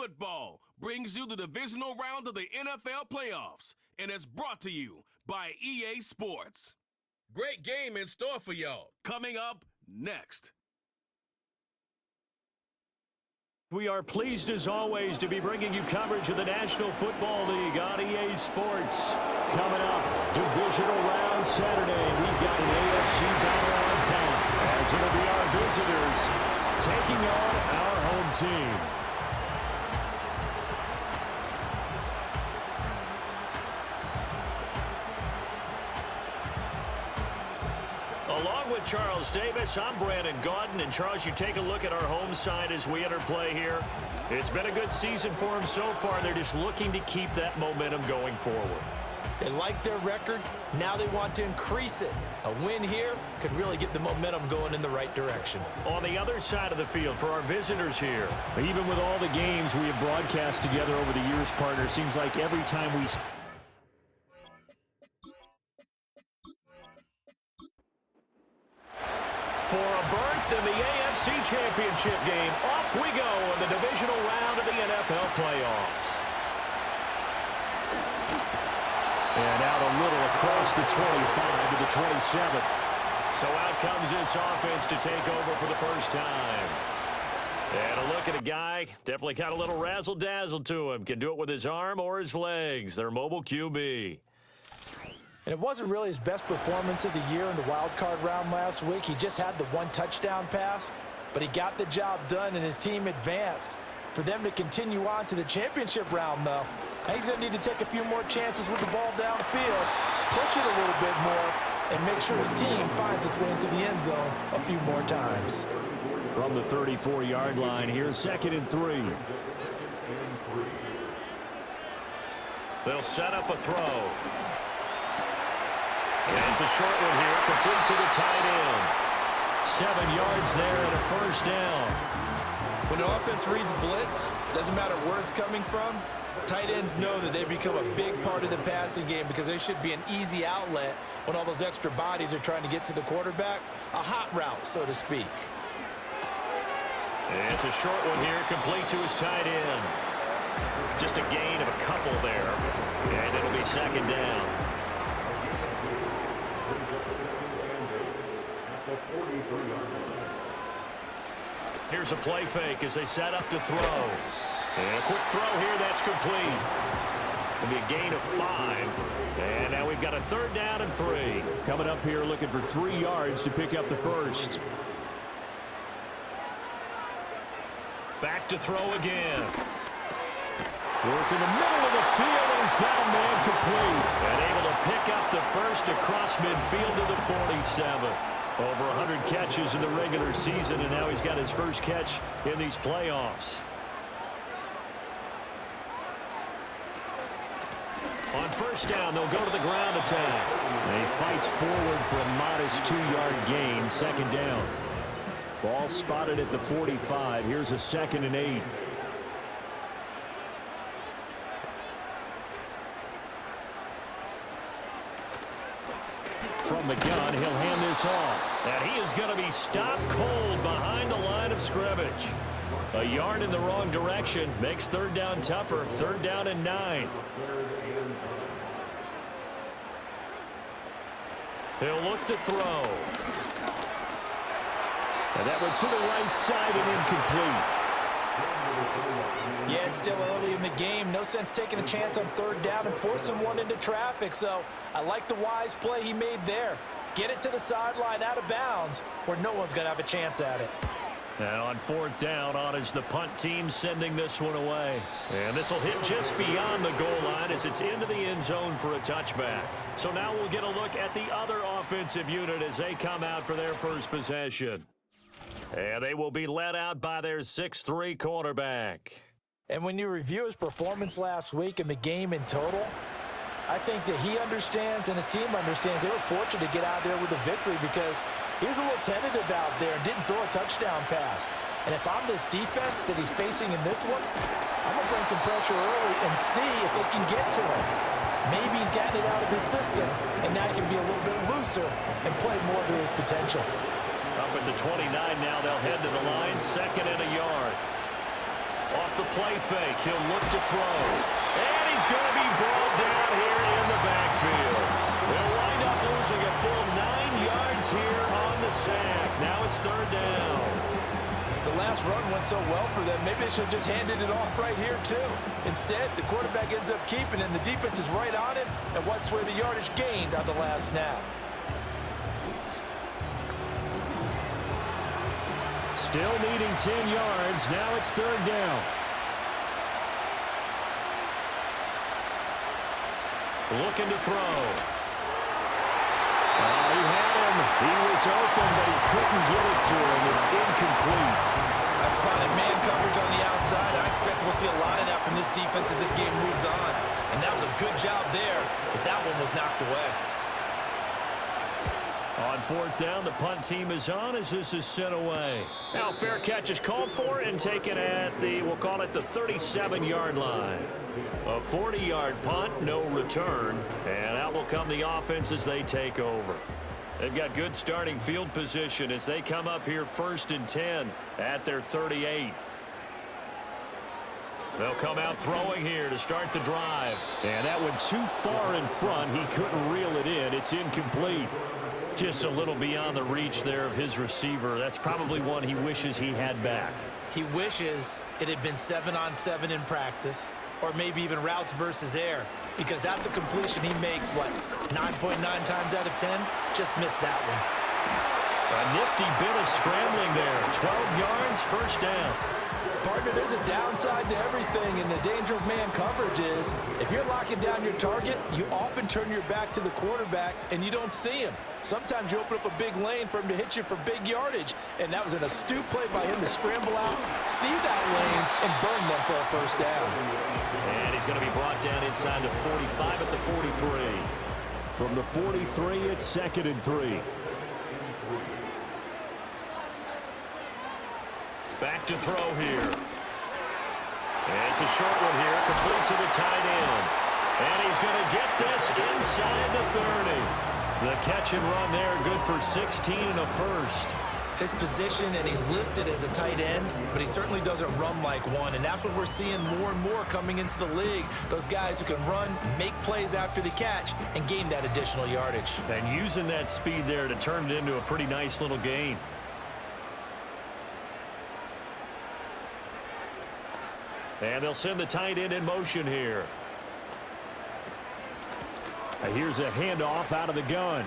Football brings you the divisional round of the NFL playoffs, and it's brought to you by EA Sports. Great game in store for y'all. Coming up next. We are pleased as always to be bringing you coverage of the National Football League on EA Sports. Coming up, divisional round Saturday, we've got an AFC battle on tap, as it'll be our visitors taking on our home team. Along with Charles Davis, I'm Brandon Gaudin. And Charles, you take a look at our home side as we enter play here. It's been a good season for them so far. They're just looking to keep that momentum going forward. They like their record. Now they want to increase it. A win here could really get the momentum going in the right direction. On the other side of the field for our visitors here, even with all the games we have broadcast together over the years, partner, seems like every time we... For a berth in the AFC Championship game, off we go in the divisional round of the NFL playoffs. And out a little across the 25 to the 27. So out comes this offense to take over for the first time. And a look at a guy, definitely got a little razzle-dazzle to him. Can do it with his arm or his legs. Their mobile QB. And it wasn't really his best performance of the year in the wild card round last week. He just had the one touchdown pass, but he got the job done and his team advanced. For them to continue on to the championship round, though, he's going to need to take a few more chances with the ball downfield, push it a little bit more, and make sure his team finds its way into the end zone a few more times. From the 34-yard line, here's 2nd and 3. They'll set up a throw. And it's a short one here, complete to the tight end. 7 yards there and a first down. When the offense reads blitz, doesn't matter where it's coming from, tight ends know that they become a big part of the passing game because they should be an easy outlet when all those extra bodies are trying to get to the quarterback. A hot route, so to speak. And it's a short one here, complete to his tight end. Just a gain of a couple there, and it'll be 2nd down. Here's a play fake as they set up to throw. And a quick throw here, that's complete. It'll be a gain of 5. And now we've got a 3rd down and 3. Coming up here looking for 3 yards to pick up the first. Back to throw again. Work in the middle of the field, and he's got a man complete. And able to pick up the first across midfield to the 47. Over 100 catches in the regular season, and now he's got his first catch in these playoffs. On first down, they'll go to the ground attack. And he fights forward for a modest 2-yard gain, 2nd down. Ball spotted at the 45. Here's a 2nd and 8. From the gun, he'll hand this off. And he is going to be stopped cold behind the line of scrimmage. A yard in the wrong direction makes 3rd down tougher. 3rd down and 9. He'll look to throw. And that went to the right side and incomplete. Yeah, it's still early in the game. No sense taking a chance on 3rd down and forcing one into traffic. So I like the wise play he made there. Get it to the sideline out of bounds where no one's going to have a chance at it. And on 4th down, on is the punt team sending this one away. And this will hit just beyond the goal line as it's into the end zone for a touchback. So now we'll get a look at the other offensive unit as they come out for their first possession. And they will be led out by their 6'3" quarterback. And when you review his performance last week and the game in total, I think that he understands and his team understands they were fortunate to get out there with a victory because he was a little tentative out there and didn't throw a touchdown pass. And if I'm this defense that he's facing in this one, I'm going to bring some pressure early and see if they can get to him. Maybe he's gotten it out of his system, and now he can be a little bit looser and play more to his potential. Up at the 29 now, they'll head to the line, 2nd and a yard. Off the play fake, he'll look to throw. And he's going to be brought down here in the backfield. They'll wind up losing a full 9 yards here on the sack. Now it's third down. The last run went so well for them, maybe they should have just handed it off right here, too. Instead, the quarterback ends up keeping it, and the defense is right on him, and what's where the yardage gained on the last snap. Still needing 10 yards. Now it's third down. Looking to throw. He had him. He was open, but he couldn't get it to him. It's incomplete. I spotted man coverage on the outside. I expect we'll see a lot of that from this defense as this game moves on. And that was a good job there as that one was knocked away. On fourth down, the punt team is on as this is sent away. Now fair catch is called for and taken at the, we'll call it the 37-yard line. A 40-yard punt, no return, and out will come the offense as they take over. They've got good starting field position as they come up here 1st and 10 at their 38. They'll come out throwing here to start the drive. And that went too far in front. He couldn't reel it in. It's incomplete. Just a little beyond the reach there of his receiver. That's probably one he wishes he had back. He wishes it had been 7-on-7 in practice, or maybe even routes versus air, because that's a completion he makes, 9.9 times out of 10? Just missed that one. A nifty bit of scrambling there. 12 yards, first down. Partner, there's a downside to everything, and the danger of man coverage is if you're locking down your target, you often turn your back to the quarterback, and you don't see him. Sometimes you open up a big lane for him to hit you for big yardage, and that was an astute play by him to scramble out, see that lane, and burn them for a first down. And he's going to be brought down inside the 45 at the 43. From the 43, it's 2nd and 3. Back to throw here. And it's a short one here, complete to the tight end. And he's going to get this inside the 30. The catch and run there, good for 16 and a first. His position, and he's listed as a tight end, but he certainly doesn't run like one, and that's what we're seeing more and more coming into the league. Those guys who can run, make plays after the catch, and gain that additional yardage. And using that speed there to turn it into a pretty nice little gain. And they'll send the tight end in motion here. Here's a handoff out of the gun.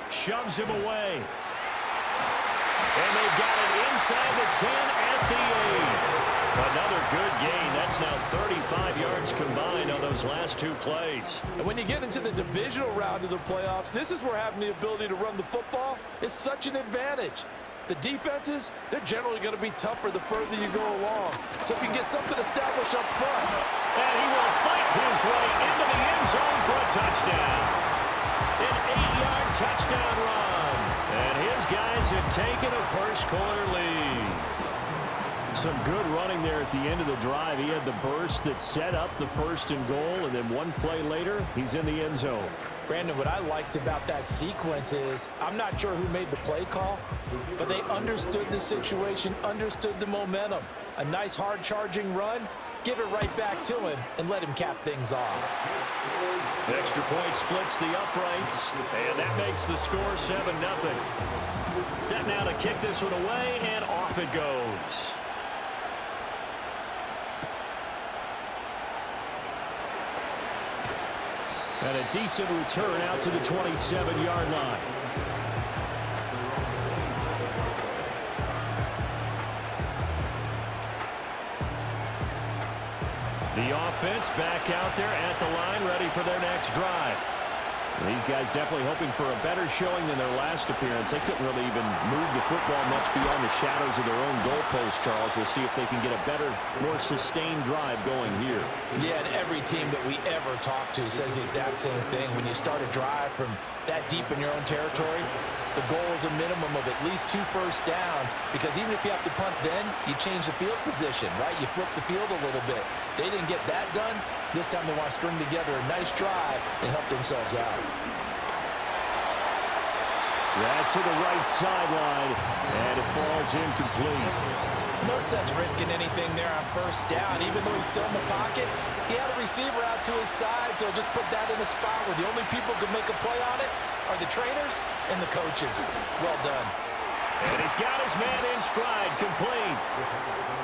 Shoves him away. And they've got it inside the 10 at the 8. Another good gain. That's now 35 yards combined on those last 2 plays. And when you get into the divisional round of the playoffs, this is where having the ability to run the football is such an advantage. The defenses, they're generally going to be tougher the further you go along. So if you can get something established up front. And he will fight his way into the end zone for a touchdown. An 8-yard touchdown run. And his guys have taken a first-quarter lead. Some good running there at the end of the drive. He had the burst that set up the 1st and goal, and then one play later, he's in the end zone. Brandon, what I liked about that sequence is I'm not sure who made the play call, but they understood the situation, understood the momentum. A nice hard-charging run, give it right back to him, and let him cap things off. Extra point splits the uprights, and that makes the score 7-0. Set now to kick this one away, and off it goes. And a decent return out to the 27-yard line. The offense back out there at the line, ready for their next drive. These guys definitely hoping for a better showing than their last appearance. They couldn't really even move the football much beyond the shadows of their own goalpost, Charles. We'll see if they can get a better, more sustained drive going here. Yeah, and every team that we ever talk to says the exact same thing. When you start a drive from that deep in your own territory, the goal is a minimum of at least 2 first downs, because even if you have to punt then, you change the field position, right? You flip the field a little bit. They didn't get that done. This time they want to string together a nice drive and help themselves out. That's to the right sideline, and it falls incomplete. No sense risking anything there on first down. Even though he's still in the pocket, he had a receiver out to his side, so just put that in a spot where the only people who can make a play on it are the trainers and the coaches. Well done. And he's got his man in stride, complete.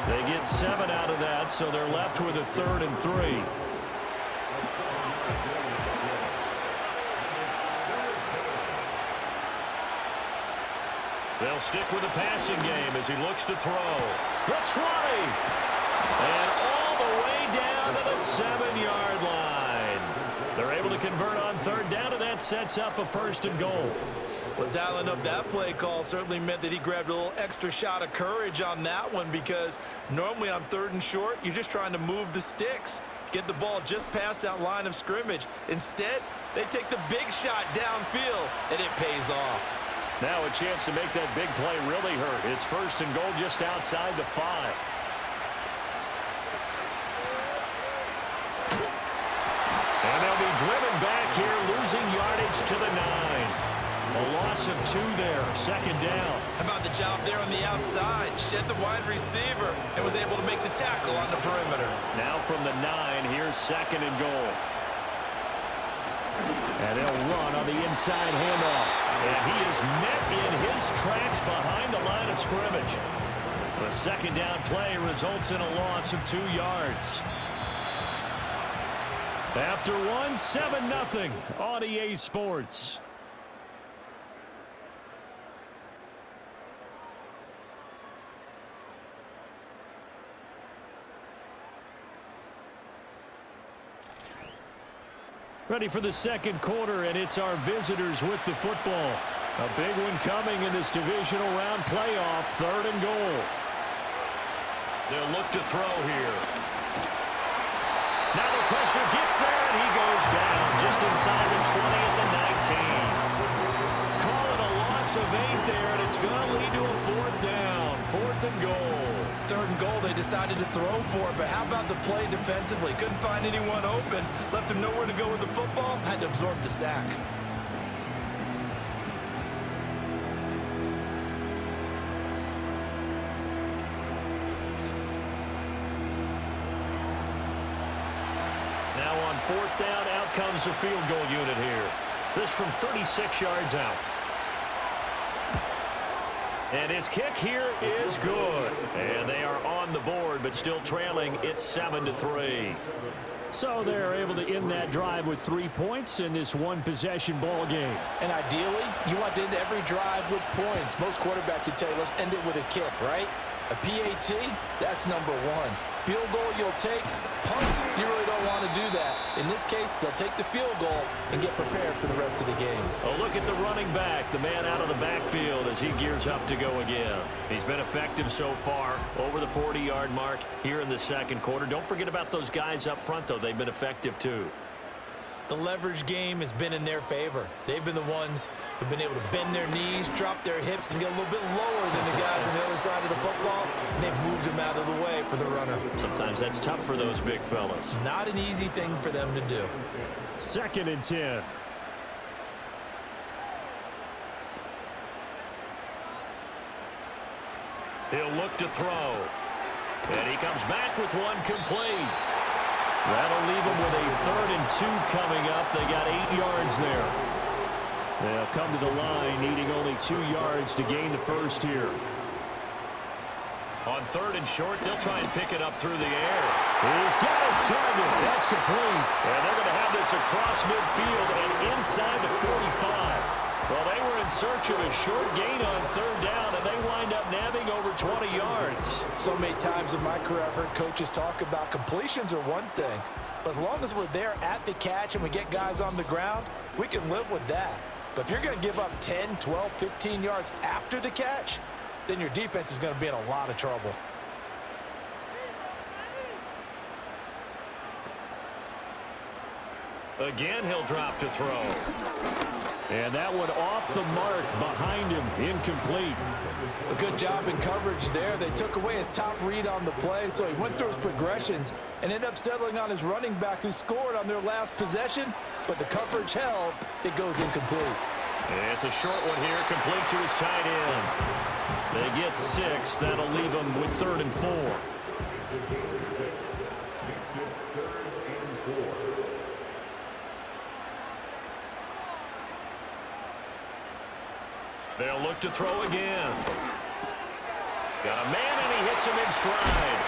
They get 7 out of that, so they're left with a 3rd and 3. They'll stick with the passing game as he looks to throw. The 20! And all the way down to the 7-yard line. They're able to convert on 3rd down, and that sets up a 1st and goal. Well, dialing up that play call certainly meant that he grabbed a little extra shot of courage on that one, because normally on 3rd and short, you're just trying to move the sticks, get the ball just past that line of scrimmage. Instead, they take the big shot downfield, and it pays off. Now a chance to make that big play really hurt. It's 1st and goal just outside the 5. And they'll be driven back here, losing yardage to the 9. A loss of 2 there, 2nd down. How about the job there on the outside? Shed the wide receiver and was able to make the tackle on the perimeter. Now from the 9, here's 2nd and goal. And they'll run on the inside handoff. And he is met in his tracks behind the line of scrimmage. The 2nd down play results in a loss of 2 yards. After 1, 7-0 on EA Sports. Ready for the 2nd quarter, and it's our visitors with the football. A big one coming in this divisional round playoff, 3rd and goal. They'll look to throw here. Now the pressure gets there, and he goes down just inside the 20 at the 19. Call it a loss of 8 there, and it's going to lead to a 4th down, 4th and goal. 3rd and goal they decided to throw for, but how about the play defensively? Couldn't find anyone open, left him nowhere to go with the football, had to absorb the sack. Now on 4th down, out comes the field goal unit here. This from 36 yards out. And his kick here is good. And they are on the board, but still trailing. It's 7-3. So they're able to end that drive with 3 points in this one-possession ball game. And ideally, you want to end every drive with points. Most quarterbacks would tell you, let's end it with a kick, right? A PAT, that's number 1. Field goal you'll take. Punts, you really don't want to do that. In this case, they'll take the field goal and get prepared for the rest of the game. Oh, look at the running back, the man out of the backfield as he gears up to go again. He's been effective so far, over the 40-yard mark here in the 2nd quarter. Don't forget about those guys up front, though. They've been effective, too. The leverage game has been in their favor. They've been the ones who've been able to bend their knees, drop their hips, and get a little bit lower than the guys on the other side of the football, and they've moved them out of the way for the runner. Sometimes that's tough for those big fellas. Not an easy thing for them to do. 2nd and 10. He'll look to throw. And he comes back with one complete. That'll leave them with a 3rd and 2 coming up. They got 8 yards there. They'll come to the line, needing only 2 yards to gain the 1st here. On 3rd and short, they'll try and pick it up through the air. He's got his target. That's complete. And they're going to have this across midfield and inside the 45. Well, they were in search of a short gain on 3rd down, and they wind up nabbing over 20 yards. So many times in my career, I've heard coaches talk about completions are one thing, but as long as we're there at the catch and we get guys on the ground, we can live with that. But if you're going to give up 10, 12, 15 yards after the catch, then your defense is going to be in a lot of trouble. Again, he'll drop to throw. And that one off the mark behind him, incomplete. A good job in coverage there. They took away his top read on the play, so he went through his progressions and ended up settling on his running back who scored on their last possession, but the coverage held. It goes incomplete. And it's a short one here, complete to his tight end. They get 6. That'll leave them with 3rd and 4. They'll look to throw again. Got a man, and he hits him in stride.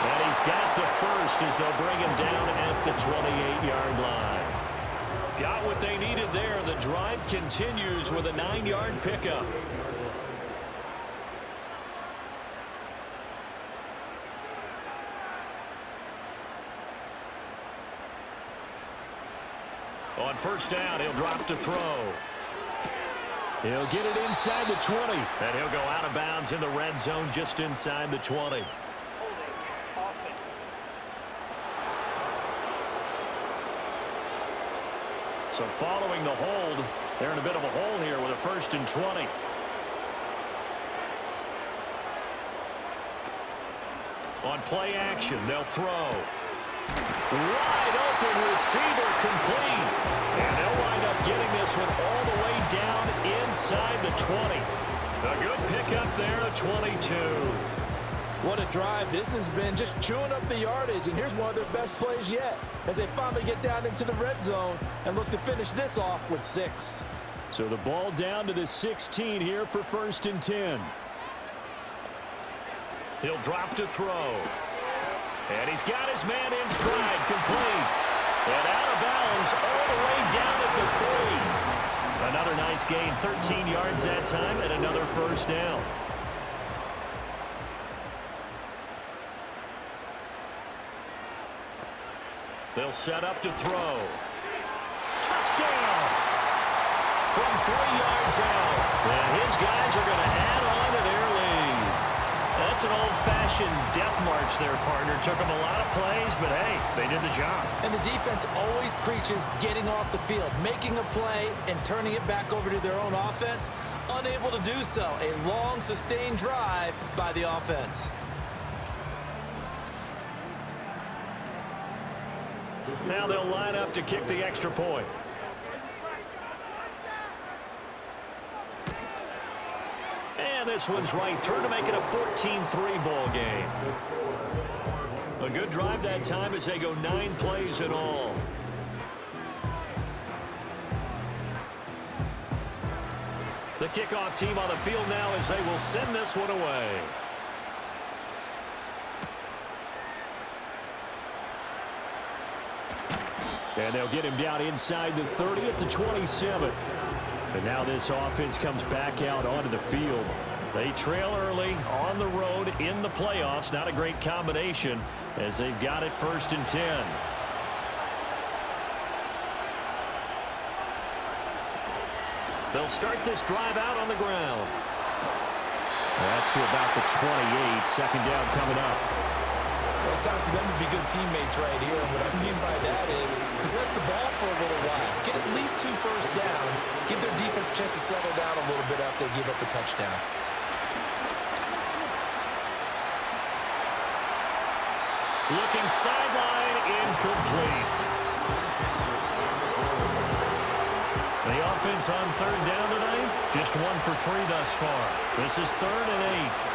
And he's got the first as they'll bring him down at the 28-yard line. Got what they needed there. The drive continues with a 9-yard pickup. On first down, he'll drop to throw. He'll get it inside the 20. And he'll go out of bounds in the red zone just inside the 20. So following the hold, they're in a bit of a hole here with a 1st and 20. On play action, they'll throw. Wide open receiver complete. And they'll wind up getting this one all the way down inside the 20. A good pickup there at 22. What a drive this has been, just chewing up the yardage. And here's one of their best plays yet as they finally get down into the red zone and look to finish this off with 6. So the ball down to the 16 here for 1st and 10. He'll drop to throw. And he's got his man in stride, complete. And out of bounds all the way down at the 3. Another nice gain, 13 yards that time, and another 1st down. They'll set up to throw. Touchdown! From 3 yards out. And his guys are going to add on to their lead. That's an old-fashioned death march there, partner. Took them a lot of plays, but hey, they did the job. And the defense always preaches getting off the field, making a play, and turning it back over to their own offense. Unable to do so. A long, sustained drive by the offense. Now they'll line up to kick the extra point. And this one's right through to make it a 14-3 ball game. A good drive that time as they go 9 plays in all. The kickoff team on the field now as they will send this one away. And they'll get him down inside the 30 at the 27. And now this offense comes back out onto the field. They trail early on the road in the playoffs. Not a great combination as they've got it 1st and 10. They'll start this drive out on the ground. That's to about the 28. 2nd down coming up. Well, it's time for them to be good teammates right here. And what I mean by that is possess the ball for a little while. Get at least 2 first downs. Give their defense a chance to settle down a little bit after they give up a touchdown. Looking sideline, incomplete. The offense on 3rd down tonight, just 1 for 3 thus far. This is 3rd and 8.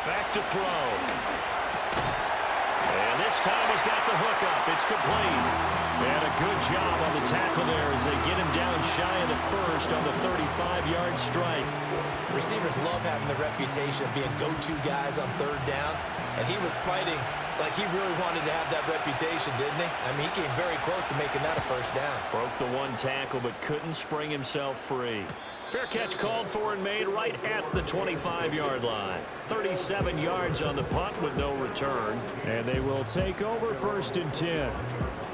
Back to throw. And this time he's got the hook up. It's complete. And a good job on the tackle there as they get him down shy of the 1st on the 35-yard strike. Receivers love having the reputation of being go-to guys on 3rd down. And he was fighting like he really wanted to have that reputation, didn't he? I mean, he came very close to making that a 1st down. Broke the 1 tackle, but couldn't spring himself free. Fair catch called for and made right at the 25-yard line. 37 yards on the punt with no return. And they will take over 1st and 10.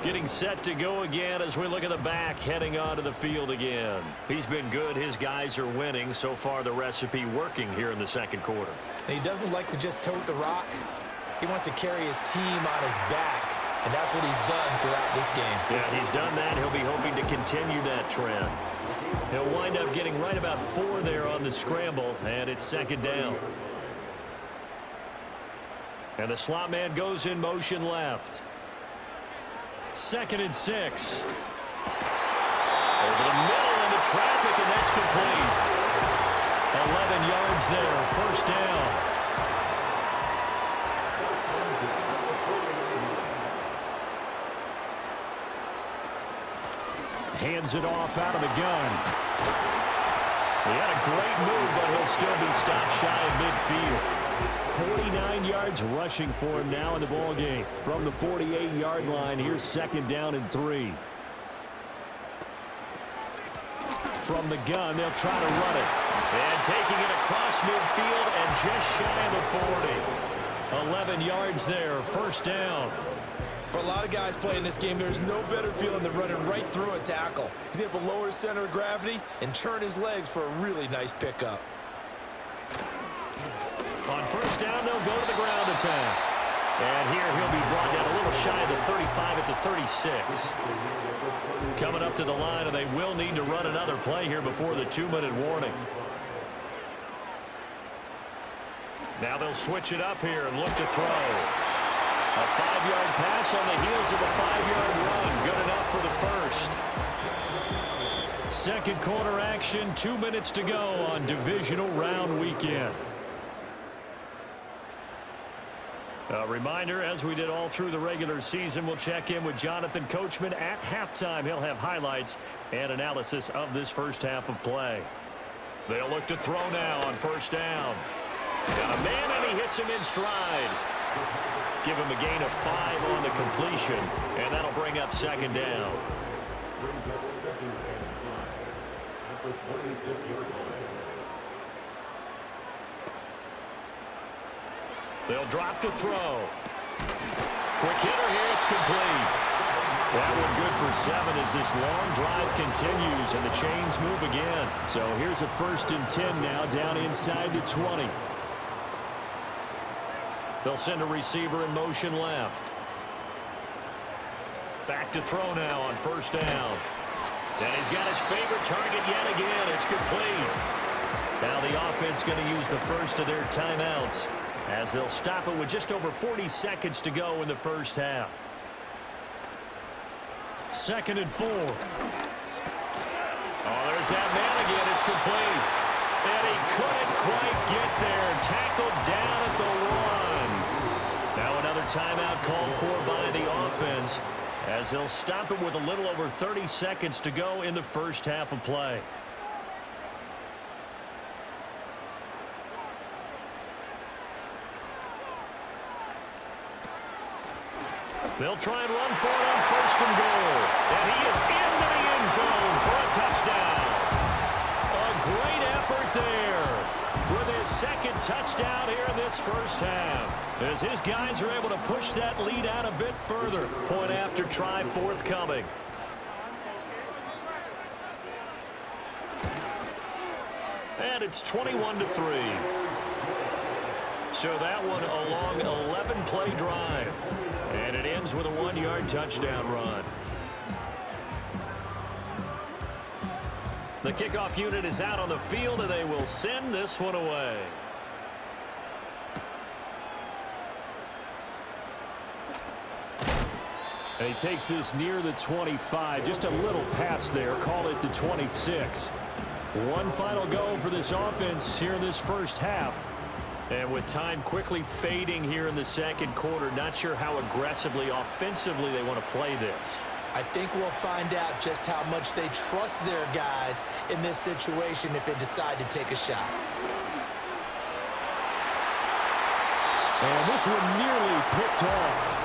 Getting set to go again as we look at the back heading onto the field again. He's been good. His guys are winning. So far, the recipe working here in the 2nd quarter. And he doesn't like to just tote the rock. He wants to carry his team on his back. And that's what he's done throughout this game. Yeah, he's done that. He'll be hoping to continue that trend. He'll wind up getting right about 4 there on the scramble, and it's 2nd down. And the slot man goes in motion left. 2nd and 6. Over the middle, and the traffic, and that's complete. 11 yards there, first down. Hands it off out of the gun. He had a great move, but he'll still be stopped shy of midfield. 49 yards rushing for him now in the ballgame. From the 48-yard line, here's second down and 3. From the gun, they'll try to run it. And taking it across midfield and just shy of the 40. 11 yards there, first down. For a lot of guys playing this game, there's no better feeling than running right through a tackle. He's able to lower his center of gravity and turn his legs for a really nice pickup. On first down, they'll go to the ground attack. And here he'll be brought down a little shy of the 35 at the 36. Coming up to the line, and they will need to run another play here before the 2-minute warning. Now they'll switch it up here and look to throw. A 5-yard pass on the heels of a 5-yard run. Good enough for the first. Second quarter action, 2 minutes to go on Divisional Round Weekend. A reminder, as we did all through the regular season, we'll check in with Jonathan Coachman at halftime. He'll have highlights and analysis of this first half of play. They'll look to throw now on first down. Got a man, and he hits him in stride. Give him a gain of 5 on the completion, and that'll bring up second down. They'll drop to throw. Quick hitter here, it's complete. That one good for 7 as this long drive continues, and the chains move again. So here's a 1st and 10 now, down inside the 20. They'll send a receiver in motion left. Back to throw now on first down. And he's got his favorite target yet again. It's complete. Now the offense going to use the first of their timeouts as they'll stop it with just over 40 seconds to go in the first half. 2nd and 4. Oh, there's that man again. It's complete. And he couldn't quite get there. Tackled down at the 1. Now another timeout called for by the offense as they'll stop it with a little over 30 seconds to go in the first half of play. They'll try and run for it on 1st and goal. And he is into the end zone for a touchdown. A great effort there with his 2nd touchdown here in this first half, as his guys are able to push that lead out a bit further. Point after try forthcoming. And it's 21-3. So that one a long 11-play drive. And it ends with a 1-yard touchdown run. The kickoff unit is out on the field, and they will send this one away. And he takes this near the 25. Just a little pass there. Call it the 26. One final go for this offense here in this first half. And with time quickly fading here in the second quarter, not sure how aggressively, offensively they want to play this. I think we'll find out just how much they trust their guys in this situation if they decide to take a shot. And this one nearly picked off.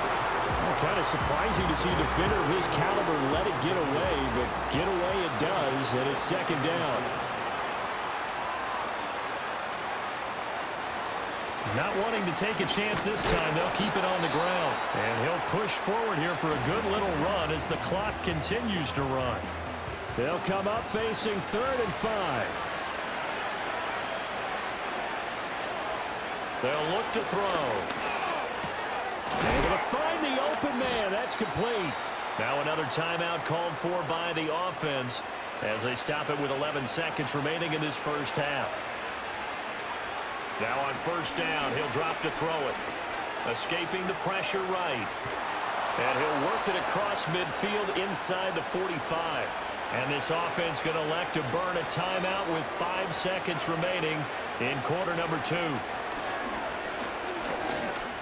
Kind of surprising to see a defender of his caliber let it get away, but get away it does, and it's second down. Not wanting to take a chance this time, they'll keep it on the ground. And he'll push forward here for a good little run as the clock continues to run. They'll come up facing 3rd and 5. They'll look to throw. Able to find the open man. That's complete. Now another timeout called for by the offense as they stop it with 11 seconds remaining in this first half. Now on first down, he'll drop to throw it. Escaping the pressure right. And he'll work it across midfield inside the 45. And this offense going to elect to burn a timeout with 5 seconds remaining in quarter number 2.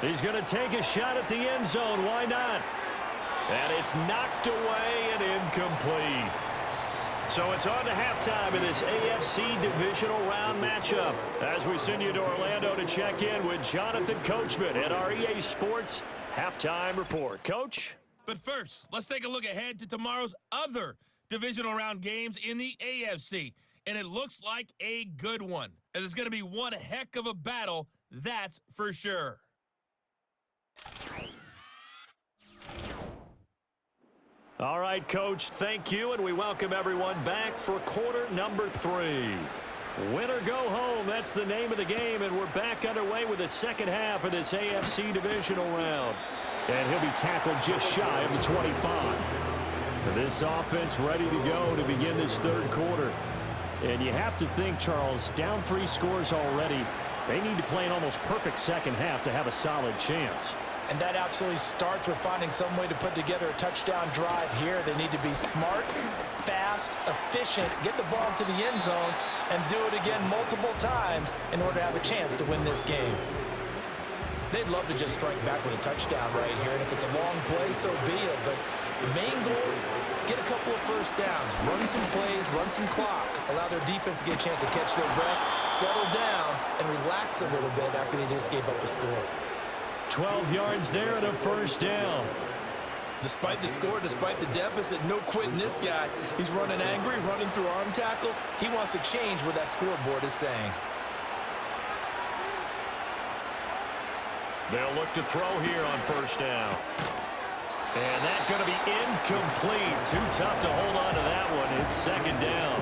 He's going to take a shot at the end zone. Why not? And it's knocked away and incomplete. So it's on to halftime in this AFC Divisional Round matchup as we send you to Orlando to check in with Jonathan Coachman at our EA Sports Halftime Report. Coach? But first, let's take a look ahead to tomorrow's other Divisional Round games in the AFC. And it looks like a good one, as it's going to be one heck of a battle, that's for sure. All right, Coach, thank you, and we welcome everyone back for quarter number 3. Win or go home, that's the name of the game, and we're back underway with the second half of this AFC Divisional Round. And he'll be tackled just shy of the 25. This offense ready to go to begin this third quarter. And you have to think, Charles, down 3 scores already, they need to play an almost perfect second half to have a solid chance. And that absolutely starts with finding some way to put together a touchdown drive here. They need to be smart, fast, efficient, get the ball to the end zone, and do it again multiple times in order to have a chance to win this game. They'd love to just strike back with a touchdown right here, and if it's a long play, so be it. But the main goal, get a couple of first downs, run some plays, run some clock, allow their defense to get a chance to catch their breath, settle down, and relax a little bit after they just gave up a score. 12 yards there and a first down. Despite the score, despite the deficit, no quitting this guy. He's running angry, running through arm tackles. He wants to change what that scoreboard is saying. They'll look to throw here on first down. And that's going to be incomplete. Too tough to hold on to that one. It's second down.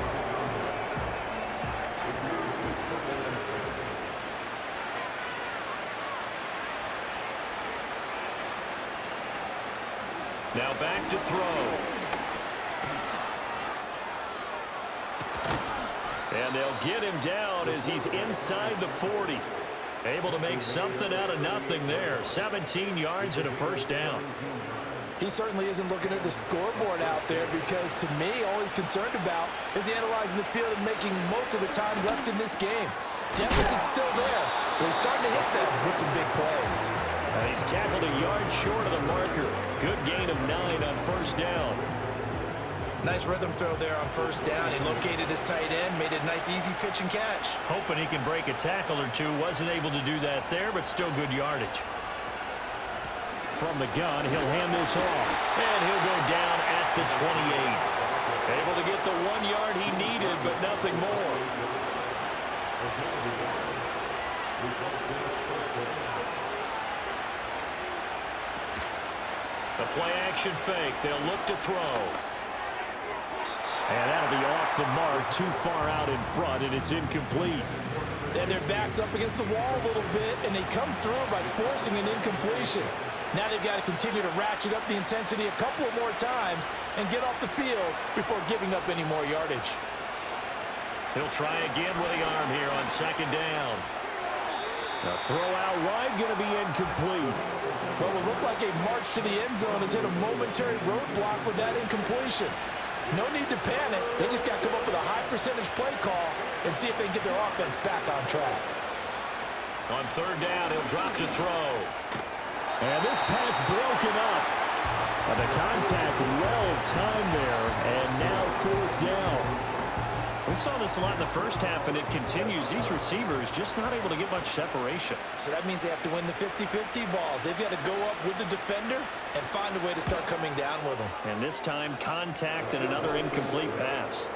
Now back to throw. And they'll get him down as he's inside the 40. Able to make something out of nothing there. 17 yards and a first down. He certainly isn't looking at the scoreboard out there because, to me, all he's concerned about is analyzing the field and making most of the time left in this game. Deficit's still there, but he's starting to hit them with some big plays. And he's tackled a yard short of the marker. Good gain of 9 on first down. Nice rhythm throw there on first down. He located his tight end, made a nice easy pitch and catch. Hoping he can break a tackle or two. Wasn't able to do that there, but still good yardage. From the gun, he'll hand this off. And he'll go down at the 28. Able to get the 1 yard he needed, but nothing more. The play action fake. They'll look to throw. And that'll be off the mark, too far out in front, and it's incomplete. Then their back's up against the wall a little bit, and they come through by forcing an incompletion. Now they've got to continue to ratchet up the intensity a couple of more times and get off the field before giving up any more yardage. He'll try again with the arm here on second down. The throw out wide going to be incomplete. Well, it looked like a march to the end zone has hit a momentary roadblock with that incompletion. No need to panic. They just got to come up with a high percentage play call and see if they can get their offense back on track. On third down, he'll drop to throw. And this pass broken up. And the contact well timed there. And now fourth down. We saw this a lot in the first half, and it continues. These receivers just not able to get much separation. So that means they have to win the 50-50 balls. They've got to go up with the defender and find a way to start coming down with them. And this time, contact and another incomplete pass.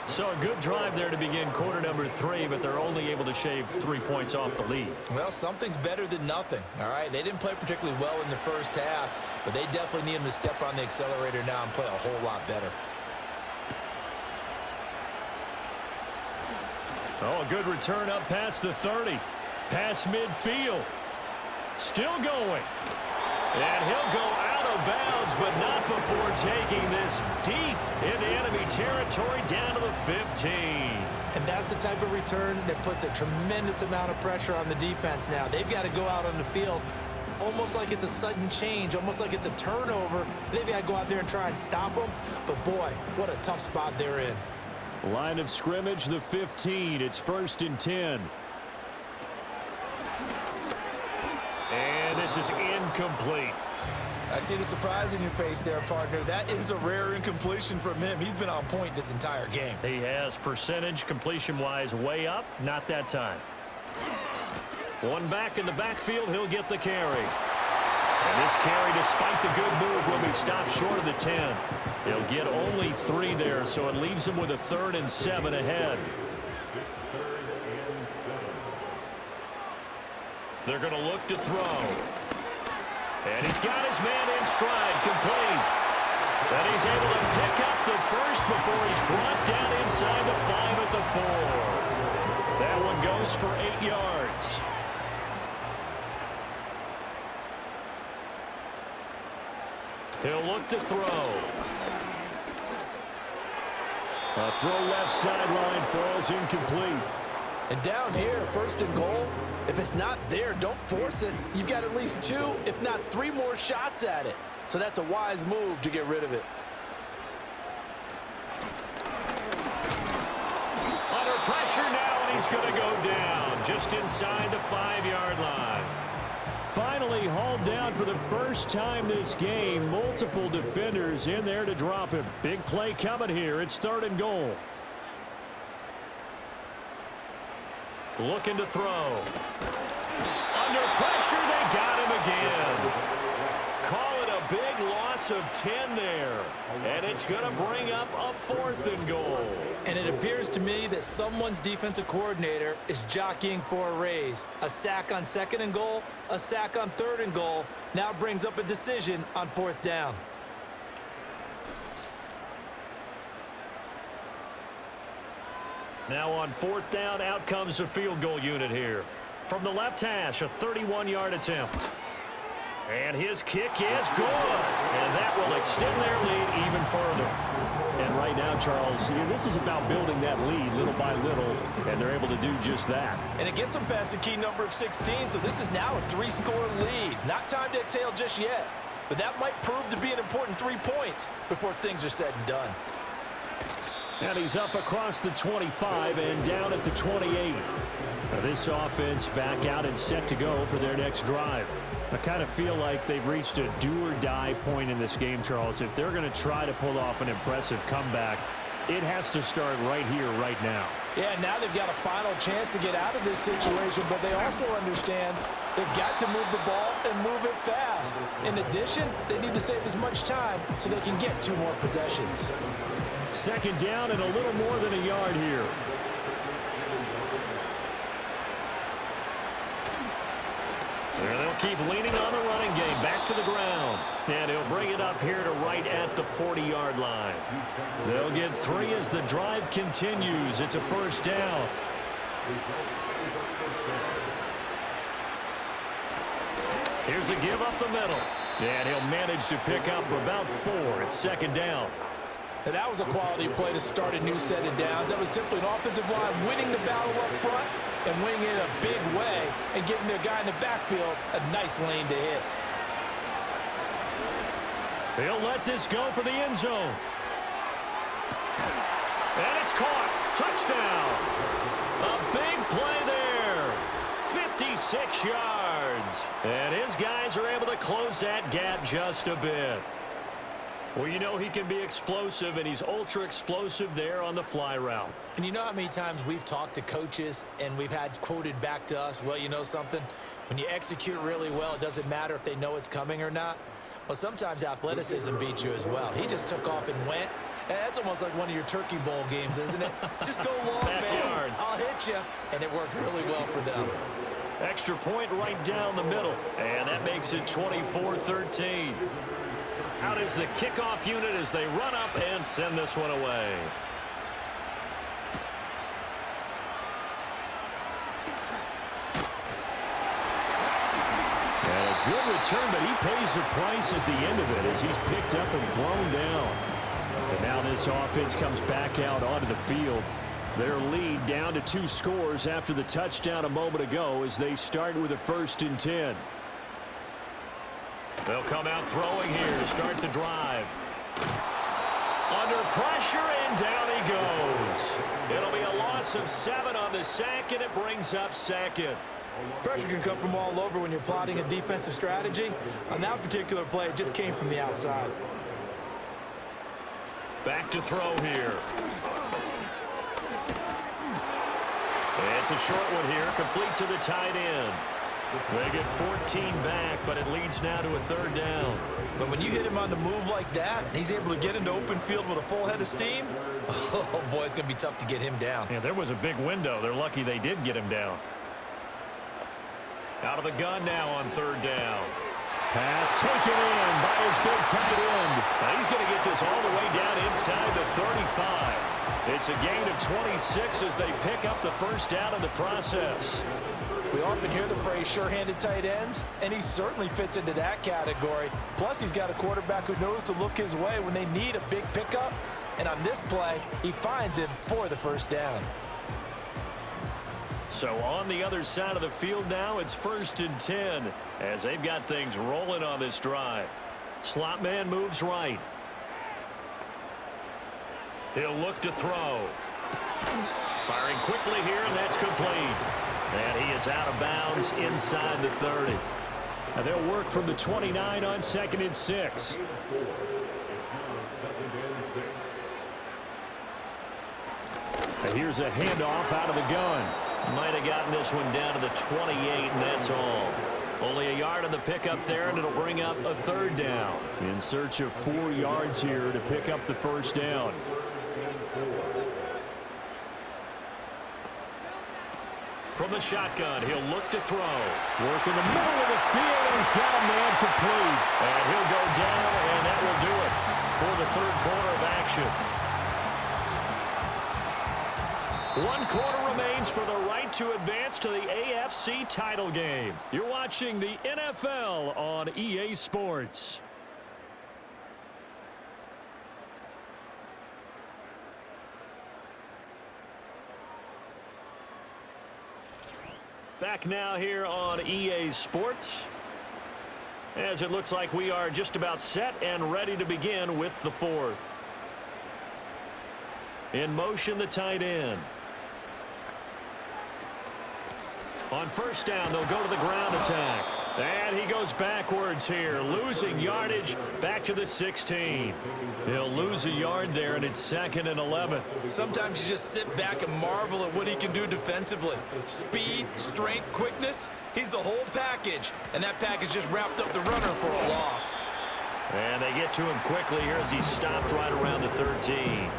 So a good drive there to begin quarter number 3, but they're only able to shave 3 points off the lead. Well, something's better than nothing, all right? They didn't play particularly well in the first half, but they definitely need them to step on the accelerator now and play a whole lot better. Oh, a good return up past the 30. Past midfield. Still going. And he'll go out of bounds, but not before taking this deep into enemy territory down to the 15. And that's the type of return that puts a tremendous amount of pressure on the defense now. They've got to go out on the field almost like it's a sudden change, almost like it's a turnover. Maybe I go out there and try and stop them, but boy, what a tough spot they're in. Line of scrimmage, the 15. It's 1st and 10. And this is incomplete. I see the surprise in your face there, partner. That is a rare incompletion from him. He's been on point this entire game. He has percentage completion-wise way up. Not that time. One back in the backfield. He'll get the carry. And this carry, despite the good move, will be stopped short of the 10. He'll get only 3 there, so it leaves him with a 3rd and 7 ahead. They're going to look to throw. And he's got his man in stride, complete. And he's able to pick up the first before he's brought down inside the 5 at the 4. That one goes for 8 yards. He'll look to throw. A throw left sideline falls incomplete. And down here, 1st and goal, if it's not there, don't force it. You've got at least 2, if not 3 more shots at it. So that's a wise move to get rid of it. Under pressure now, and he's going to go down just inside the 5-yard line. Finally hauled down for the first time this game. Multiple defenders in there to drop him. Big play coming here. It's 3rd and goal. Looking to throw. Under pressure, they got him again. Call it a big loss of 10 there. And it's going to bring up a 4th and goal. And it appears to me that someone's defensive coordinator is jockeying for a raise. A sack on 2nd and goal, a sack on 3rd and goal. Now brings up a decision on 4th down. Now on 4th down, out comes the field goal unit here. From the left hash, a 31-yard attempt. And his kick is good. And that will extend their lead even further. And right now, Charles, this is about building that lead little by little, and they're able to do just that. And it gets them past the key number of 16, so this is now a 3-score lead. Not time to exhale just yet, but that might prove to be an important 3 points before things are said and done. And he's up across the 25 and down at the 28. Now this offense back out and set to go for their next drive. I kind of feel like they've reached a do-or-die point in this game, Charles. If they're going to try to pull off an impressive comeback, it has to start right here, right now. Yeah, now they've got a final chance to get out of this situation, but they also understand they've got to move the ball and move it fast. In addition, they need to save as much time so they can get 2 more possessions. 2nd down and a little more than a yard here. And they'll keep leaning on the running game. Back to the ground. And he'll bring it up here to right at the 40-yard line. They'll get 3 as the drive continues. It's a 1st down. Here's a give up the middle. And he'll manage to pick up about 4. It's 2nd down. And that was a quality play to start a new set of downs. That was simply an offensive line winning the battle up front and winning it in a big way and giving their guy in the backfield a nice lane to hit. They'll let this go for the end zone. And it's caught. Touchdown. A big play there. 56 yards. And his guys are able to close that gap just a bit. Well, you know he can be explosive, and he's ultra-explosive there on the fly route. And you know how many times we've talked to coaches and we've had quoted back to us, well, you know something? When you execute really well, it doesn't matter if they know it's coming or not. Well, sometimes athleticism beats you as well. He just took off and went. And that's almost like one of your Turkey Bowl games, isn't it? Just go long, man. I'll hit you. And it worked really well for them. Extra point right down the middle. And that makes it 24-13. Out is the kickoff unit as they run up and send this one away. And a good return, but he pays the price at the end of it as he's picked up and thrown down. And now this offense comes back out onto the field. Their lead down to 2 scores after the touchdown a moment ago as they start with a 1st and 10. They'll come out throwing here to start the drive. Under pressure, and down he goes. It'll be a loss of 7 on the sack, and it brings up second. Pressure can come from all over when you're plotting a defensive strategy. On that particular play, it just came from the outside. Back to throw here. It's a short one here, complete to the tight end. They get 14 back, but it leads now to a 3rd down. But when you hit him on the move like that, he's able to get into open field with a full head of steam, oh, boy, it's going to be tough to get him down. Yeah, there was a big window. They're lucky they did get him down. Out of the gun now on 3rd down. Pass taken in by his big tight end. Now he's going to get this all the way down inside the 35. It's a gain of 26 as they pick up the 1st down in the process. We often hear the phrase sure-handed tight ends, and he certainly fits into that category. Plus, he's got a quarterback who knows to look his way when they need a big pickup. And on this play, he finds him for the 1st down. So on the other side of the field now, it's 1st and 10 as they've got things rolling on this drive. Slot man moves right. He'll look to throw. Firing quickly here, and that's complete. And he is out of bounds inside the 30. And they'll work from the 29 on 2nd and 6. And here's a handoff out of the gun. Might have gotten this one down to the 28, and that's all. Only a yard on the pickup there, and it'll bring up a 3rd down. In search of 4 yards here to pick up the 1st down. From the shotgun, he'll look to throw. Work in the middle of the field, and he's got a man complete. And he'll go down, and that will do it for the 3rd quarter of action. 1 quarter remains for the right to advance to the AFC title game. You're watching the NFL on EA Sports. Back now here on EA Sports, as it looks like we are just about set and ready to begin with the 4th. In motion, the tight end. On 1st down, they'll go to the ground attack. And he goes backwards here, losing yardage back to the 16. He'll lose a yard there, and it's 2nd and 11. Sometimes you just sit back and marvel at what he can do defensively. Speed, strength, quickness, he's the whole package. And that package just wrapped up the runner for a loss. And they get to him quickly here as he stopped right around the 13.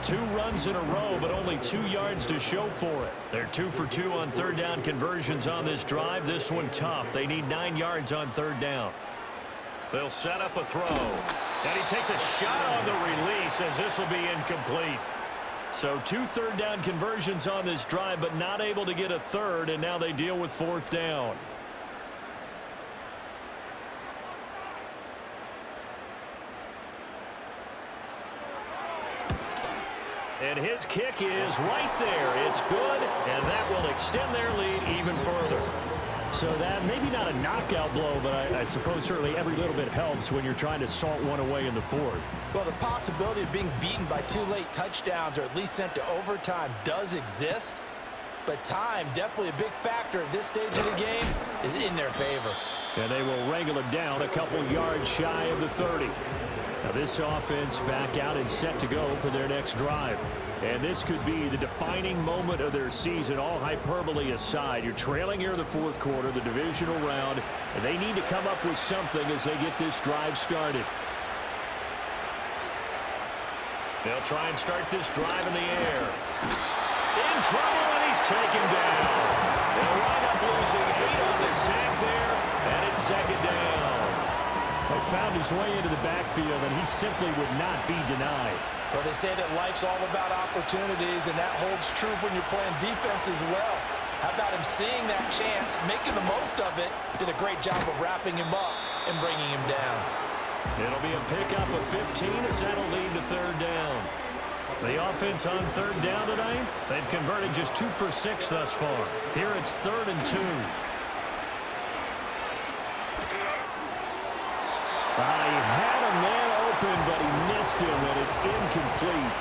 2 runs in a row, but only 2 yards to show for it. They're 2 for 2 on 3rd down conversions on this drive. This one tough. They need 9 yards on 3rd down. They'll set up a throw. And he takes a shot on the release as this will be incomplete. So 2 3rd down conversions on this drive, but not able to get a 3rd, and now they deal with 4th down. And his kick is right there. It's good, and that will extend their lead even further. So that maybe not a knockout blow, but I suppose certainly every little bit helps when you're trying to salt one away in the 4th. Well, the possibility of being beaten by 2 late touchdowns or at least sent to overtime does exist. But time, definitely a big factor at this stage of the game, is in their favor. And they will wrangle it down a couple yards shy of the 30. Now this offense back out and set to go for their next drive. And this could be the defining moment of their season, all hyperbole aside. You're trailing here in the 4th quarter, the divisional round, and they need to come up with something as they get this drive started. They'll try and start this drive in the air. In trouble, and he's taken down. They'll wind up losing 8 on the sack there, and it's 2nd down. He found his way into the backfield, and he simply would not be denied. Well, they say that life's all about opportunities, and that holds true when you're playing defense as well. How about him seeing that chance, making the most of it, did a great job of wrapping him up and bringing him down. It'll be a pickup of 15 as that'll lead to 3rd down. The offense on 3rd down tonight, they've converted just 2 for 6 thus far. Here it's 3rd and 2. He had a man open, but he missed him, and it's incomplete.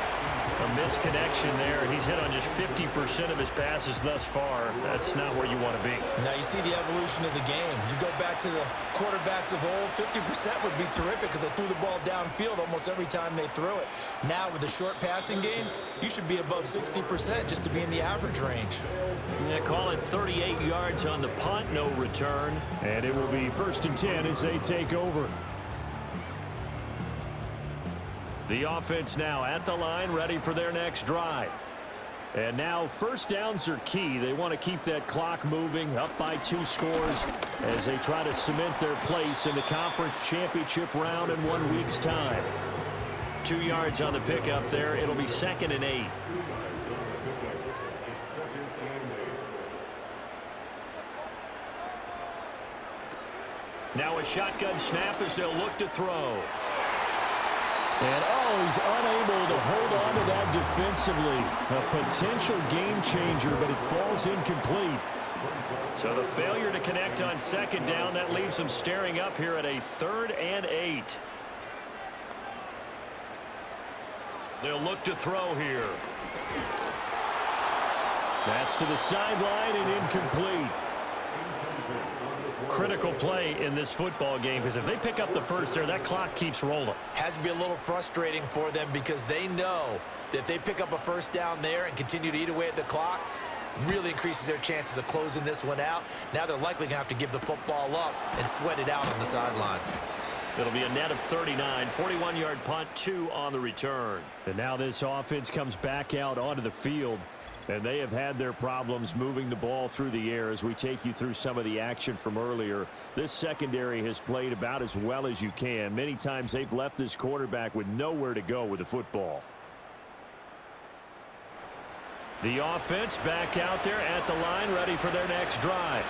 A misconnection there. He's hit on just 50% of his passes thus far. That's not where you want to be. Now you see the evolution of the game. You go back to the quarterbacks of old, 50% would be terrific because they threw the ball downfield almost every time they threw it. Now with the short passing game, you should be above 60% just to be in the average range. Yeah, call it 38 yards on the punt, no return. And it will be 1st and 10 as they take over. The offense now at the line, ready for their next drive. And now first downs are key. They want to keep that clock moving, up by 2 scores as they try to cement their place in the conference championship round in 1 week's time. 2 yards on the pickup there. It'll be 2nd and 8. Now a shotgun snap as they'll look to throw. And, he's unable to hold on to that defensively. A potential game changer, but it falls incomplete. So the failure to connect on 2nd down, that leaves them staring up here at a 3rd and 8. They'll look to throw here. That's to the sideline and incomplete. Critical play in this football game because if they pick up the first there, that clock keeps rolling. Has to be a little frustrating for them because they know that if they pick up a first down there and continue to eat away at the clock, really increases their chances of closing this one out. Now they're likely going to have to give the football up and sweat it out on the sideline. It'll be a net of 39, 41-yard punt, 2 on the return. And now this offense comes back out onto the field. And they have had their problems moving the ball through the air as we take you through some of the action from earlier. This secondary has played about as well as you can. Many times they've left this quarterback with nowhere to go with the football. The offense back out there at the line, ready for their next drive.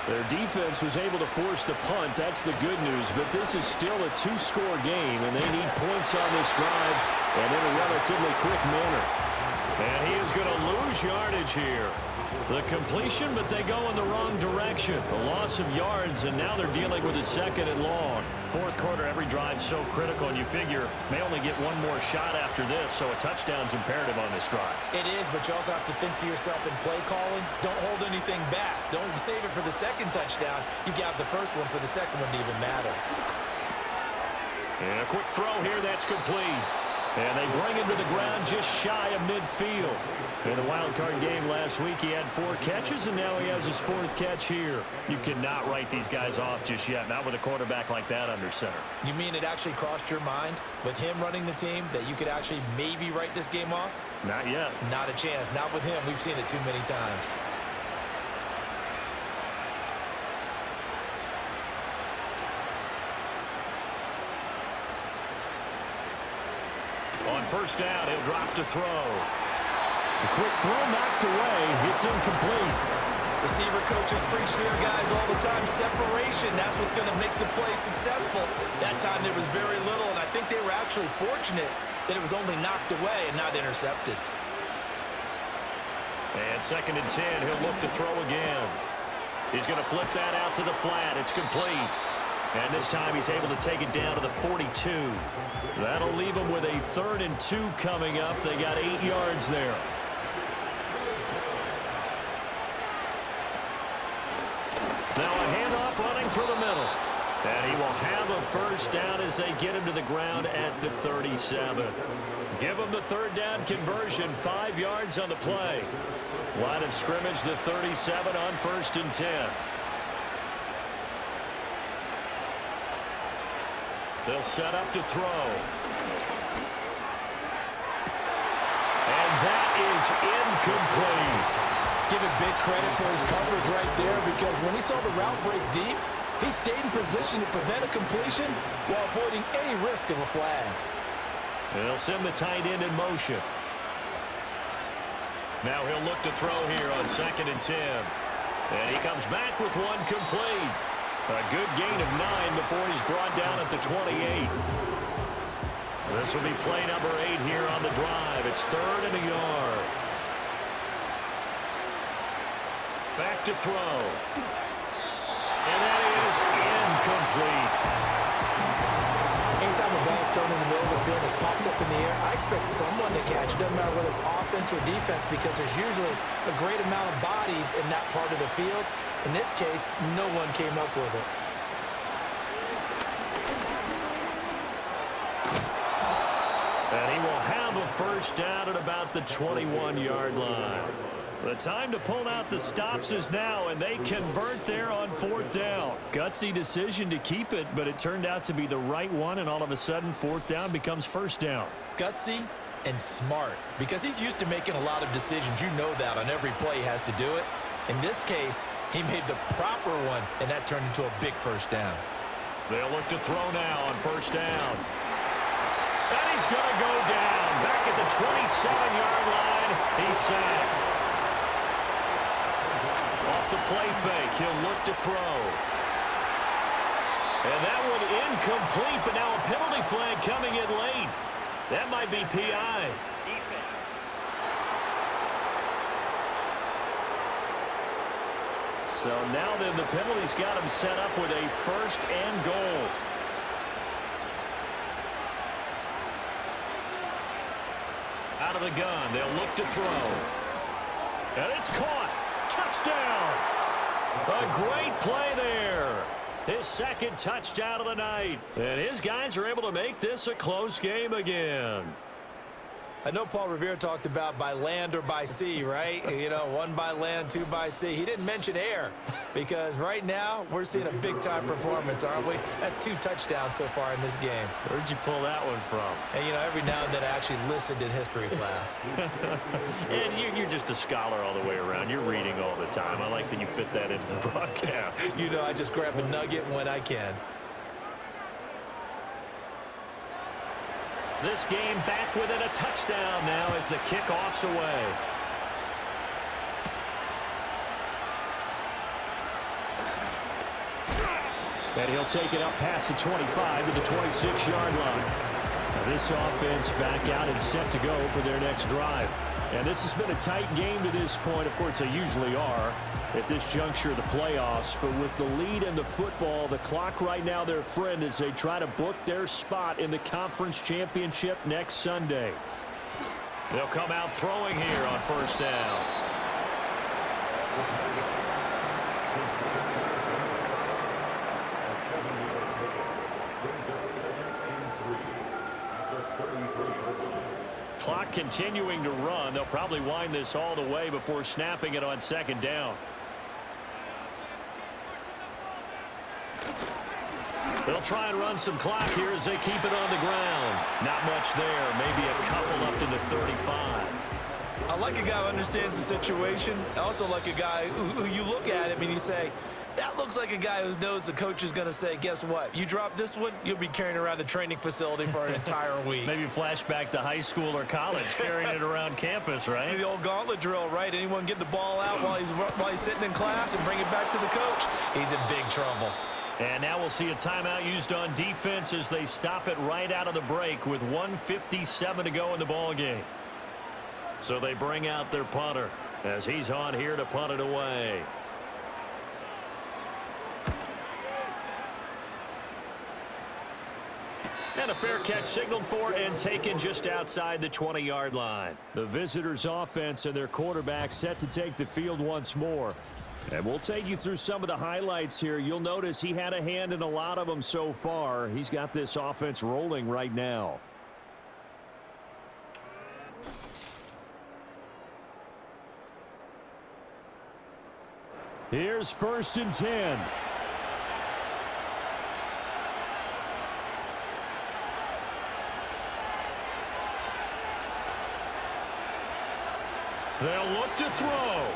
Their defense was able to force the punt. That's the good news. But this is still a 2-score game, and they need points on this drive and in a relatively quick manner. And he is going to lose yardage here. The completion, but they go in the wrong direction. A loss of yards, and now they're dealing with a 2nd and long. 4th quarter, every drive's so critical, and you figure may only get one more shot after this, so a touchdown's imperative on this drive. It is, but you also have to think to yourself in play calling, don't hold anything back. Don't save it for the 2nd touchdown. You got the first one for the 2nd one to even matter. And a quick throw here, that's complete. And they bring him to the ground just shy of midfield. In the wild card game last week, he had 4 catches, and now he has his 4th catch here. You cannot write these guys off just yet, not with a quarterback like that under center. You mean it actually crossed your mind with him running the team that you could actually maybe write this game off? Not yet. Not a chance. Not with him. We've seen it too many times. On 1st down, he'll drop to throw. A quick throw knocked away. It's incomplete. Receiver coaches preach to their guys all the time. Separation, that's what's going to make the play successful. That time there was very little, and I think they were actually fortunate that it was only knocked away and not intercepted. And 2nd and 10, he'll look to throw again. He's going to flip that out to the flat. It's complete. And this time he's able to take it down to the 42. That'll leave them with a 3rd and 2 coming up. They got 8 yards there. Now a handoff running through the middle. And he will have a first down as they get him to the ground at the 37. Give him the 3rd down conversion, 5 yards on the play. Line of scrimmage, the 37 on 1st and 10. They'll set up to throw. And that is incomplete. Give it big credit for his coverage right there because when he saw the route break deep, he stayed in position to prevent a completion while avoiding any risk of a flag. They'll send the tight end in motion. Now he'll look to throw here on 2nd and 10. And he comes back with one complete. A good gain of 9 before he's brought down at the 28. This will be play number 8 here on the drive. It's 3rd and a yard. Back to throw. And that is incomplete. Anytime a ball is thrown in the middle of the field and is popped up in the air, I expect someone to catch. It doesn't matter whether it's offense or defense because there's usually a great amount of bodies in that part of the field. In this case, no one came up with it. And he will have a first down at about the 21-yard line. The time to pull out the stops is now, and they convert there on 4th down. Gutsy decision to keep it, but it turned out to be the right one, and all of a sudden, 4th down becomes 1st down. Gutsy and smart, because he's used to making a lot of decisions. You know that on every play he has to do it. In this case, he made the proper one, and that turned into a big first down. They'll look to throw now on 1st down. And he's going to go down. Back at the 27-yard line, he's sacked. Off the play fake, he'll look to throw. And that one incomplete, but now a penalty flag coming in late. That might be PI. So now then the penalty's got him set up with a 1st and goal. Out of the gun, they'll look to throw. And it's caught. Touchdown! A great play there. His 2nd touchdown of the night. And his guys are able to make this a close game again. I know Paul Revere talked about by land or by sea, right? You know, 1 by land, 2 by sea. He didn't mention air because right now we're seeing a big-time performance, aren't we? That's 2 touchdowns so far in this game. Where'd you pull that one from? And, you know, every now and then I actually listened in history class. And you're just a scholar all the way around. You're reading all the time. I like that you fit that into the broadcast. You know, I just grab a nugget when I can. This game back within a touchdown now as the kickoff's away. And he'll take it up past the 25 to the 26-yard line. Now this offense back out and set to go for their next drive. And this has been a tight game to this point. Of course, they usually are at this juncture of the playoffs. But with the lead in the football, the clock right now their friend as they try to book their spot in the conference championship next Sunday. They'll come out throwing here on 1st down. Clock continuing to run. They'll probably wind this all the way before snapping it on 2nd down. They'll try and run some clock here as they keep it on the ground. Not much there. Maybe a couple up to the 35. I like a guy who understands the situation. I also like a guy who you look at him and you say, that looks like a guy who knows the coach is going to say, guess what? You drop this one, you'll be carrying around the training facility for an entire week. Maybe flashback to high school or college, carrying it around campus, right? The old gauntlet drill, right? Anyone get the ball out while he's sitting in class and bring it back to the coach? He's in big trouble. And now we'll see a timeout used on defense as they stop it right out of the break with 1:57 to go in the ball game. So they bring out their punter as he's on here to punt it away. And a fair catch signaled for and taken just outside the 20-yard line. The visitors' offense and their quarterback set to take the field once more. And we'll take you through some of the highlights here. You'll notice he had a hand in a lot of them so far. He's got this offense rolling right now. Here's 1st and 10. They'll look to throw.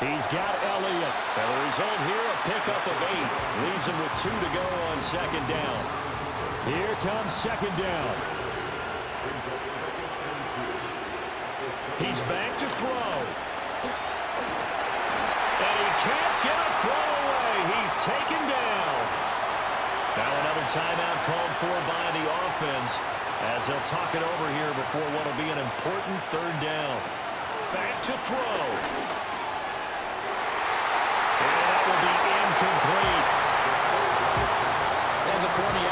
He's got Elliott. And the result here, a pickup of 8. Leaves him with 2 to go on 2nd down. Here comes 2nd down. He's back to throw. And he can't get a throw away. He's taken down. Now another timeout called for by the offense as they'll talk it over here before what will be an important 3rd down. Back to throw. And that will be incomplete. As a corner, you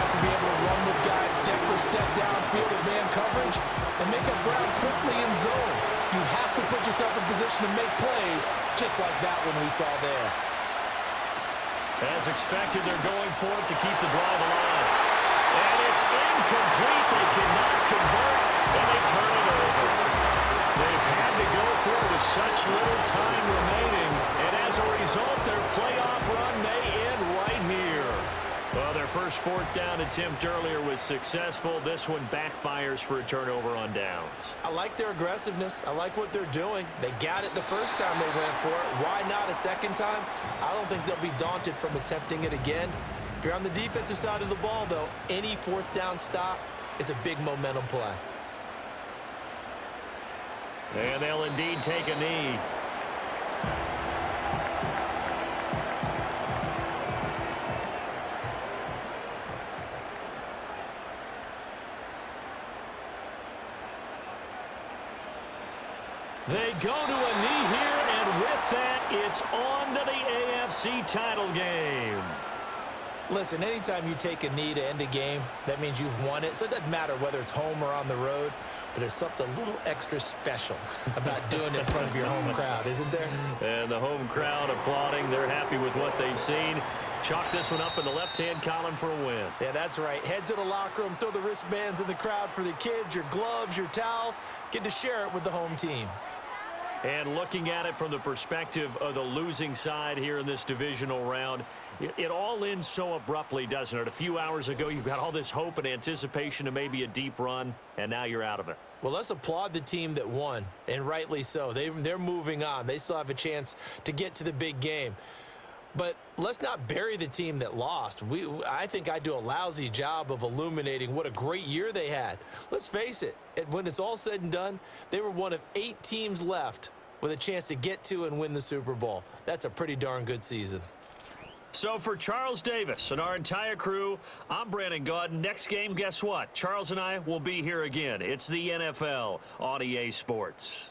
yourself in position to make plays, just like that one we saw there. As expected, they're going for it to keep the drive alive. And it's incomplete. They cannot convert, and they turn it over. They've had to go for it with such little time remaining, and as a result, their playoff run may end right here. Well, their first fourth down attempt earlier was successful. This one backfires for a turnover on downs. I like their aggressiveness. I like what they're doing. They got it the first time they went for it. Why not a second time? I don't think they'll be daunted from attempting it again. If you're on the defensive side of the ball, though, any fourth down stop is a big momentum play. And they'll indeed take a knee. They go to a knee here, and with that, it's on to the AFC title game. Listen, anytime you take a knee to end a game, that means you've won it. So it doesn't matter whether it's home or on the road, but there's something a little extra special about doing it in front of your home crowd, isn't there? And the home crowd applauding. They're happy with what they've seen. Chalk this one up in the left-hand column for a win. Yeah, that's right. Head to the locker room, throw the wristbands in the crowd for the kids, your gloves, your towels. Get to share it with the home team. And looking at it from the perspective of the losing side here in this divisional round, it all ends so abruptly, doesn't it? A few hours ago, you've got all this hope and anticipation of maybe a deep run, and now you're out of it. Well, let's applaud the team that won, and rightly so. They're moving on. They still have a chance to get to the big game. But let's not bury the team that lost. I think I do a lousy job of illuminating what a great year they had. Let's face it, when it's all said and done, they were one of 8 teams left with a chance to get to and win the Super Bowl. That's a pretty darn good season. So for Charles Davis and our entire crew, I'm Brandon Gaudin. Next game, guess what? Charles and I will be here again. It's the NFL on EA Sports.